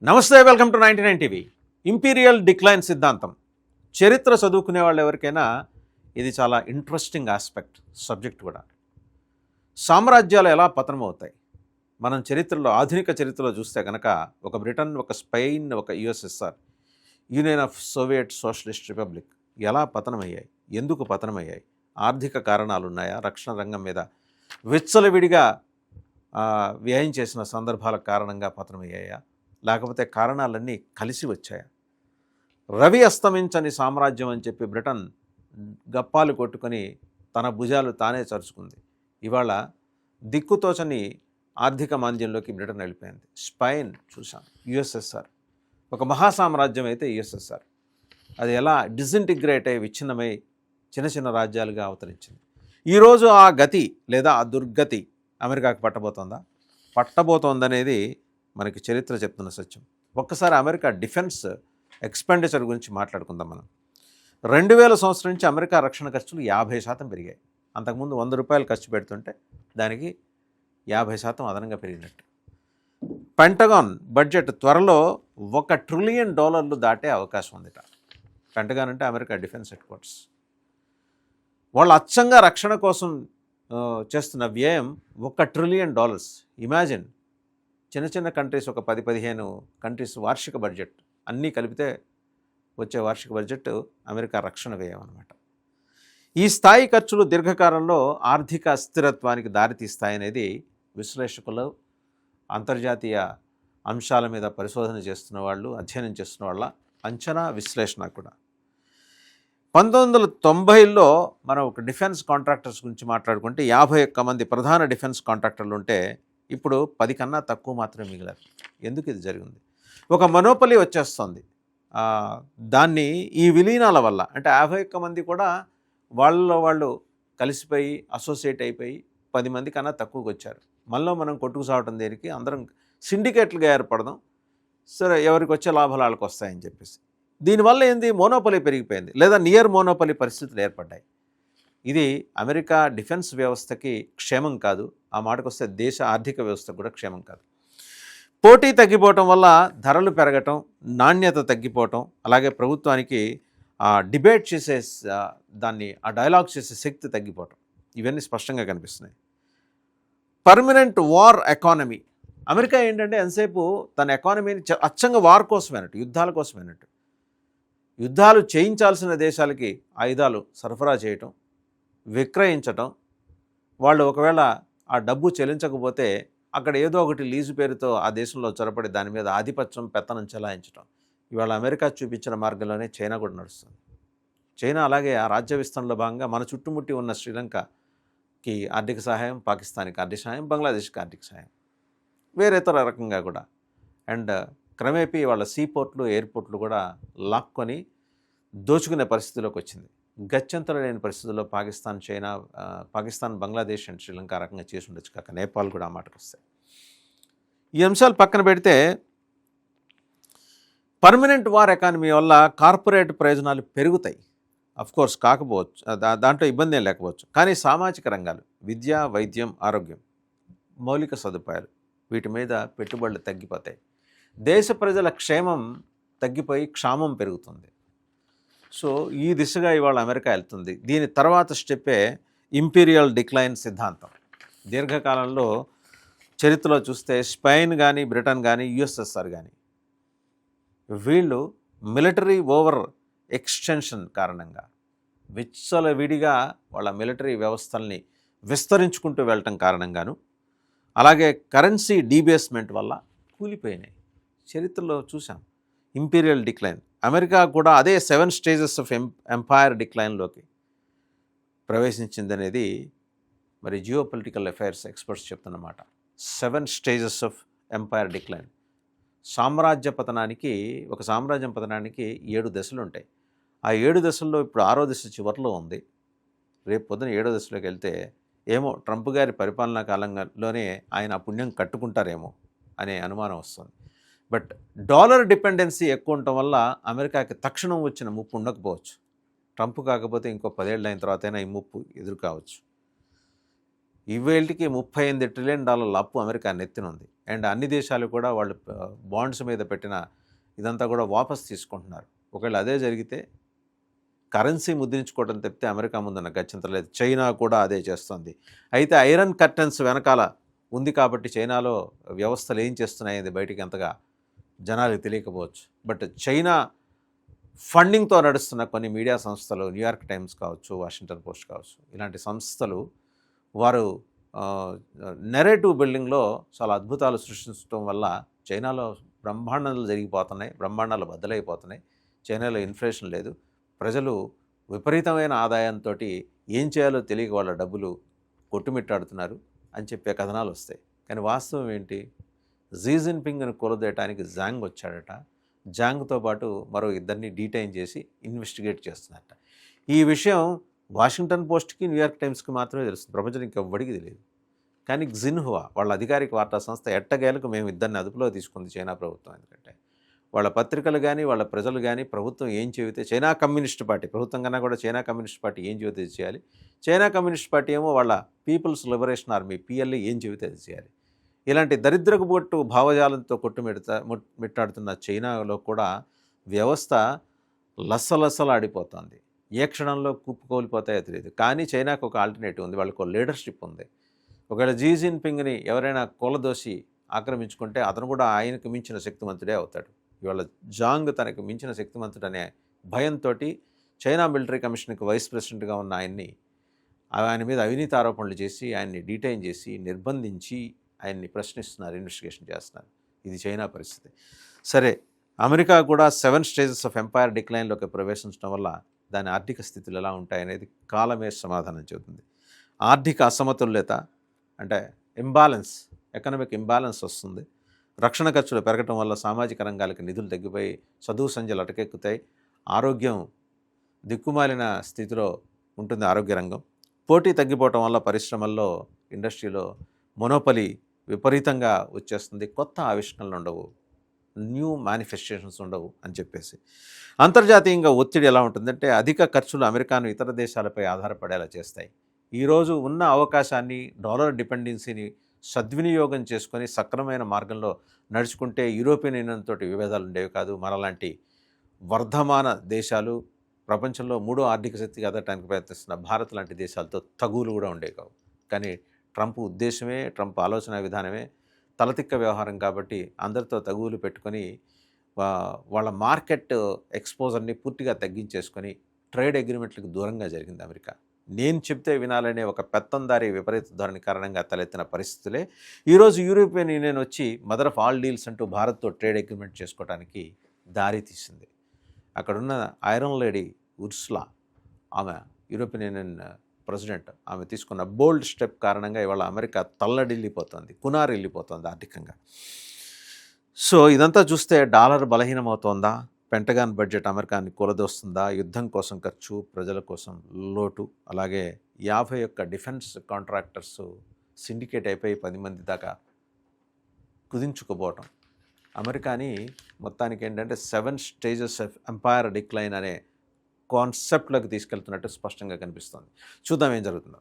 నమస్తే, welcome to 99 TV. Imperial decline సిద్ధాంతం చరిత్ర చదువుకునే వాళ్ళు ఎవరికైనా ఇది చాలా ఇంట్రెస్టింగ్ ఆస్పెక్ట్ సబ్జెక్ట్ కూడా. సామ్రాజ్యాలు ఎలా పతనమవుతాయి? మనం చరిత్రలో, ఆధునిక చరిత్రలో చూస్తే కనుక ఒక బ్రిటన్, ఒక స్పెయిన్, ఒక USSR, union of Soviet socialist republic ఎలా పతనమయ్యాయి, ఎందుకు పతనమయ్యాయి, ఆర్థిక కారణాలు ఉన్నాయా, రక్షణ రంగం మీద విచ్చలవిడిగా వ్యయం చేసిన సందర్భాల కారణంగా పతనమయ్యాయా, లేకపోతే కారణాలన్నీ కలిసి వచ్చాయా? రవి అస్తమించని సామ్రాజ్యం అని చెప్పి బ్రిటన్ గప్పాలు కొట్టుకొని తన భుజాలు తానే చరుచుకుంది. ఇవాళ దిక్కుతోచని ఆర్థిక మాంద్యంలోకి బ్రిటన్ వెళ్ళిపోయింది. స్పెయిన్ చూసాం, యుఎస్ఎస్ఆర్ ఒక మహాసామ్రాజ్యం అయితే యుఎస్ఎస్ఆర్ అది ఎలా డిసింటిగ్రేట్ అయ్యి విచ్ఛిన్నమై చిన్న చిన్న రాజ్యాలుగా అవతరించింది. ఈరోజు ఆ గతి లేదా ఆ దుర్గతి అమెరికాకు పట్టబోతోందనేది మనకి చరిత్ర చెప్తున్న సత్యం. ఒక్కసారి అమెరికా డిఫెన్స్ ఎక్స్పెండిచర్ గురించి మాట్లాడుకుందాం మనం. 2000 సంవత్సరం నుంచి అమెరికా రక్షణ ఖర్చులు 50% పెరిగాయి. అంతకుముందు ₹100 ఖర్చు పెడుతుంటే దానికి 50% అదనంగా పెరిగినట్టు. పెంటగాన్ బడ్జెట్ త్వరలో $1 ట్రిలియన్ దాటే అవకాశం ఉందిట. పెంటగాన్ అంటే అమెరికా డిఫెన్స్ హెడ్ క్వార్టర్స్. వాళ్ళు అచ్చంగా రక్షణ కోసం చేస్తున్న వ్యయం $1 ట్రిలియన్. ఇమాజిన్, చిన్న చిన్న కంట్రీస్, ఒక 10-15 కంట్రీస్ వార్షిక బడ్జెట్ అన్నీ కలిపితే వచ్చే వార్షిక బడ్జెట్ అమెరికా రక్షణ వ్యయం అన్నమాట. ఈ స్థాయి ఖర్చులు దీర్ఘకాలంలో ఆర్థిక అస్థిరత్వానికి దారితీస్తాయనేది విశ్లేషకులు, అంతర్జాతీయ అంశాల మీద పరిశోధన చేస్తున్న వాళ్ళు, అధ్యయనం చేస్తున్న వాళ్ళ అంచనా, విశ్లేషణ కూడా. 1990లో మనం ఒక డిఫెన్స్ కాంట్రాక్టర్స్ గురించి మాట్లాడుకుంటే 51 మంది ప్రధాన డిఫెన్స్ కాంట్రాక్టర్లు ఉంటే ఇప్పుడు 10 కన్నా తక్కువ మాత్రమే మిగిలారు. ఎందుకు ఇది జరిగింది? ఒక మొనోపలి వచ్చేస్తుంది. దాన్ని ఈ విలీనాల వల్ల, అంటే 51 మంది కూడా వాళ్ళు కలిసిపోయి అసోసియేట్ అయిపోయి 10 మంది కన్నా తక్కువకి వచ్చారు. మనలో మనం కొట్టుకు సావటం దేనికి, అందరం సిండికేట్లుగా ఏర్పడదాం, సరే ఎవరికి వచ్చే లాభాలు వాళ్ళకి వస్తాయని చెప్పేసి. దీనివల్ల ఏంది, మోనోపలి పెరిగిపోయింది, లేదా నియర్ మోనోపలి పరిస్థితులు ఏర్పడ్డాయి. ఇది అమెరికా డిఫెన్స్ వ్యవస్థకి క్షేమం కాదు. ఆ మాటకు వస్తే దేశ ఆర్థిక వ్యవస్థకు కూడా క్షేమం కాదు. పోటీ తగ్గిపోవటం వల్ల ధరలు పెరగటం, నాణ్యత తగ్గిపోవటం, అలాగే ప్రభుత్వానికి డిబేట్ చేసే దాన్ని డైలాగ్ చేసే శక్తి తగ్గిపోవటం, ఇవన్నీ స్పష్టంగా కనిపిస్తున్నాయి. Permanent war economy. అమెరికా ఏంటంటే ఎంతసేపు తన ఎకానమీని అచ్చంగా వార్ కోసమైనట్టు, యుద్ధాల కోసమైనట్టు, యుద్ధాలు చేయించాల్సిన దేశాలకి ఆయుధాలు సరఫరా చేయటం, విక్రయించటం, వాళ్ళు ఒకవేళ ఆ డబ్బు చెల్లించకపోతే అక్కడ ఏదో ఒకటి లీజు పేరుతో ఆ దేశంలో చొరబడి దాని మీద ఆధిపత్యం, పెత్తనం చెలాయించడం. ఇవాళ అమెరికా చూపించిన మార్గంలోనే చైనా కూడా నడుస్తుంది. చైనా అలాగే ఆ రాజ్య విస్తరణలో భాగంగా మన చుట్టుముట్టి ఉన్న శ్రీలంకకి ఆర్థిక సహాయం, పాకిస్తాన్కి ఆర్థిక సహాయం, బంగ్లాదేశ్కి ఆర్థిక సహాయం, వేరేతర రకంగా కూడా. అండ్ క్రమేపీ వాళ్ళ సీపోర్ట్లు, ఎయిర్పోర్ట్లు కూడా లాక్కొని దోచుకునే పరిస్థితిలోకి వచ్చింది. గత్యంతరం లేని పరిస్థితుల్లో పాకిస్తాన్, బంగ్లాదేశ్ అండ్ శ్రీలంక రకంగా చేసి ఉండొచ్చు కాక నేపాల్ కూడా ఆ మాటకు వస్తాయి. ఈ అంశాలు పక్కన పెడితే పర్మనెంట్ వార్ ఎకానమీ వల్ల కార్పొరేట్ ప్రయోజనాలు పెరుగుతాయి. అఫ్కోర్స్ కాకపోవచ్చు, దాంట్లో ఇబ్బంది ఏం లేకపోవచ్చు. కానీ సామాజిక రంగాలు, విద్య, వైద్యం, ఆరోగ్యం, మౌలిక సదుపాయాలు, వీటి మీద పెట్టుబడులు తగ్గిపోతాయి. దేశ ప్రజల క్షేమం తగ్గిపోయి క్షామం పెరుగుతుంది. సో ఈ దిశగా ఇవాళ అమెరికా వెళ్తుంది. దీని తర్వాత స్టెప్పే ఇంపీరియల్ డిక్లైన్ సిద్ధాంతం. దీర్ఘకాలంలో చరిత్రలో చూస్తే స్పెయిన్ కానీ, బ్రిటన్ కానీ, యుఎస్ఎస్ఆర్ కానీ, వీళ్ళు మిలిటరీ ఓవర్ ఎక్స్టెన్షన్ కారణంగా విచ్చలవిడిగా వాళ్ళ మిలిటరీ వ్యవస్థల్ని విస్తరించుకుంటూ వెళ్ళటం కారణంగాను, అలాగే కరెన్సీ డీబేస్మెంట్ వల్ల కూలిపోయినాయి. చరిత్రలో చూసాం ఇంపీరియల్ డిక్లైన్. అమెరికా కూడా అదే 7 స్టేజెస్ ఆఫ్ ఎంపైర్ డిక్లైన్లోకి ప్రవేశించిందనేది మరి జియో పొలిటికల్ అఫైర్స్ ఎక్స్పర్ట్స్ చెప్తున్నమాట. 7 స్టేజెస్ ఆఫ్ ఎంపైర్ డిక్లైన్. ఒక సామ్రాజ్యం పతనానికి 7 దశలు ఉంటాయి. ఆ 7 దశల్లో ఇప్పుడు 6వ దశ చివరిలో ఉంది. రేపు పొద్దున 7వ దశలోకి వెళ్తే ఏమో ట్రంప్ గారి పరిపాలనా కాలంలోనే ఆయన పుణ్యం కట్టుకుంటారేమో అనే అనుమానం వస్తుంది. బట్ డాలర్ డిపెండెన్సీ ఎక్కువ ఉండటం వల్ల అమెరికాకి తక్షణం వచ్చిన ముప్పు ఉండకపోవచ్చు. ట్రంప్ కాకపోతే ఇంకో 10 ఏళ్ళు అయిన తర్వాత అయినా ఈ ముప్పు ఎదురు కావచ్చు. ఇవేళకి $38 ట్రిలియన్ అప్పు అమెరికా నెత్తినుంది. అండ్ అన్ని దేశాలు కూడా వాళ్ళు బాండ్స్ మీద పెట్టిన ఇదంతా కూడా వాపస్ తీసుకుంటున్నారు. ఒకవేళ అదే జరిగితే కరెన్సీ ముద్రించుకోవడం తప్పితే అమెరికా ముందున్న గత్యంతరం. చైనా కూడా అదే చేస్తుంది. అయితే ఐరన్ కర్టెన్స్ వెనకాల ఉంది కాబట్టి చైనాలో వ్యవస్థలు ఏం చేస్తున్నాయని బయటికి అంతగా జనాలకు తెలియకపోవచ్చు. బట్ చైనా ఫండింగ్తో నడుస్తున్న కొన్ని మీడియా సంస్థలు, న్యూయార్క్ టైమ్స్ కావచ్చు, వాషింగ్టన్ పోస్ట్ కావచ్చు, ఇలాంటి సంస్థలు వారు నెరేటివ్ బిల్డింగ్లో చాలా అద్భుతాలు సృష్టించడం వల్ల చైనాలో బ్రహ్మాండాలు జరిగిపోతున్నాయి, బ్రహ్మాండాలు బద్దలైపోతున్నాయి. చైనాలో ఇన్ఫ్లేషన్ లేదు, ప్రజలు విపరీతమైన ఆదాయంతో ఏం చేయాలో తెలియక వాళ్ళ డబ్బులు కొట్టుమిట్టాడుతున్నారు అని చెప్పే కథనాలు వస్తాయి. కానీ వాస్తవం ఏంటి? G జిన్పింగ్ని కూలదేయటానికి Zhang వచ్చాడట. జాంగ్తో పాటు మరో ఇద్దరిని డీటైన్ చేసి ఇన్వెస్టిగేట్ చేస్తున్నారట. ఈ విషయం వాషింగ్టన్ పోస్ట్కి, న్యూయార్క్ టైమ్స్కి మాత్రమే తెలుస్తుంది, ప్రపంచం ఇంకెవ్వడికి తెలియదు. కానీ జిన్హువా వాళ్ళ అధికారిక వార్తా సంస్థ ఎట్టగేలకు మేము ఇద్దరిని అదుపులో తీసుకుంది చైనా ప్రభుత్వం. ఎందుకంటే వాళ్ళ పత్రికలు కానీ వాళ్ళ ప్రజలు కానీ ప్రభుత్వం ఏం చెబితే, చైనా కమ్యూనిస్ట్ పార్టీ ప్రభుత్వం కన్నా కూడా చైనా కమ్యూనిస్ట్ పార్టీ ఏం చెబితే అది చేయాలి. చైనా కమ్యూనిస్ట్ పార్టీ ఏమో వాళ్ళ పీపుల్స్ లిబరేషన్ ఆర్మీ పిఎల్ఏ ఏం చెబితే అది చేయాలి. ఇలాంటి దరిద్రపు బొట్టు భావజాలంతో మిట్టాడుతున్న చైనాలో కూడా వ్యవస్థ లసలసలాడిపోతుంది. ఏ క్షణంలో కుప్పకూలిపోతాయో తెలియదు. కానీ చైనాకు ఒక ఆల్టర్నేటివ్ ఉంది, వాళ్ళకు లీడర్షిప్ ఉంది. ఒకవేళ జీ జిన్పింగ్ని ఎవరైనా కూలదోసి ఆక్రమించుకుంటే అతను కూడా ఆయనకు మించిన శక్తిమంతుడే అవుతాడు. ఇవాళ జాంగ్ తనకు మించిన శక్తిమంతుడనే భయంతో చైనా మిలిటరీ కమిషన్కి వైస్ ప్రెసిడెంట్గా ఉన్న ఆయన మీద అవినీతి ఆరోపణలు చేసి ఆయన్ని డీటైన్ చేసి నిర్బంధించి ఆయన్ని ప్రశ్నిస్తున్నారు, ఇన్వెస్టిగేషన్ చేస్తున్నారు. ఇది చైనా పరిస్థితి. సరే, అమెరికా కూడా 7 స్టేజెస్ ఆఫ్ ఎంపైర్ డిక్లైన్లోకి ప్రవేశించడం వల్ల దాని ఆర్థిక స్థితులు ఎలా ఉంటాయనేది కాలమే సమాధానం చెబుతుంది. ఆర్థిక అసమతుల్యత అంటే ఇంబాలెన్స్, ఎకనామిక్ ఇంబాలెన్స్ వస్తుంది. రక్షణ ఖర్చులు పెరగటం వల్ల సామాజిక రంగాలకు నిధులు తగ్గిపోయి చదువు సంధ్యలు అటకెక్కుతాయి. ఆరోగ్యం దిక్కుమాలిన స్థితిలో ఉంటుంది. ఆరోగ్య రంగం పోటీ తగ్గిపోవటం వల్ల పరిశ్రమల్లో, ఇండస్ట్రీలో మొనోపలి విపరీతంగా వచ్చేస్తుంది. కొత్త ఆవిష్కరణలు ఉండవు, న్యూ మేనిఫెస్టేషన్స్ ఉండవు అని చెప్పేసి. అంతర్జాతీయంగా ఒత్తిడి ఎలా ఉంటుందంటే అధిక ఖర్చులు అమెరికాను ఇతర దేశాలపై ఆధారపడేలా చేస్తాయి. ఈరోజు ఉన్న అవకాశాన్ని, డాలర్ డిపెండెన్సీని సద్వినియోగం చేసుకొని సక్రమైన మార్గంలో నడుచుకుంటే యూరోపియన్ యూనియన్ తోటి విభేదాలు ఉండేవి కాదు. మనలాంటి వర్ధమాన దేశాలు, ప్రపంచంలో 3వ ఆర్థిక శక్తిగా ఎదగడానికి ప్రయత్నిస్తున్న భారత్ లాంటి దేశాలతో తగువులు కూడా ఉండేవి కావు. కానీ ట్రంప్ ఉద్దేశమే, ట్రంప్ ఆలోచన విధానమే తలతిక్క వ్యవహారం కాబట్టి అందరితో తగువులు పెట్టుకొని వాళ్ళ మార్కెట్ ఎక్స్పోజర్ని పూర్తిగా తగ్గించేసుకొని ట్రేడ్ అగ్రిమెంట్లకు దూరంగా జరిగింది అమెరికా. నేను చెప్తే వినాలనే ఒక పెత్తందారి విపరీత ధోరణి కారణంగా తలెత్తిన పరిస్థితులే ఈరోజు యూరోపియన్ యూనియన్ వచ్చి మదర్ ఆఫ్ ఆల్ డీల్స్ అంటూ భారత్తో ట్రేడ్ అగ్రిమెంట్ చేసుకోవడానికి దారి తీసింది. అక్కడున్న ఐరన్ లేడీ ఉర్సులా, ఆమె యూరోపియన్ యూనియన్ ప్రెసిడెంట్, ఆమె తీసుకున్న బోల్డ్ స్టెప్ కారణంగా ఇవాళ అమెరికా తల్లడిల్లిపోతుంది, కునారిల్లిపోతుంది ఆర్థికంగా. సో ఇదంతా చూస్తే డాలర్ బలహీనమవుతోందా, పెంటగాన్ బడ్జెట్ అమెరికాని కూలదోస్తుందా, యుద్ధం కోసం ఖర్చు, ప్రజల కోసం లోటు, అలాగే 51 డిఫెన్స్ కాంట్రాక్టర్స్ సిండికేట్ అయిపోయి 10 మంది దాకా కుదించుకుపోవటం అమెరికాని మొత్తానికి ఏంటంటే 7 స్టేజెస్ ఆఫ్ ఎంపైర్ డిక్లైన్ అనే కాన్సెప్ట్లోకి తీసుకెళ్తున్నట్టు స్పష్టంగా కనిపిస్తుంది. చూద్దాం ఏం జరుగుతుందో.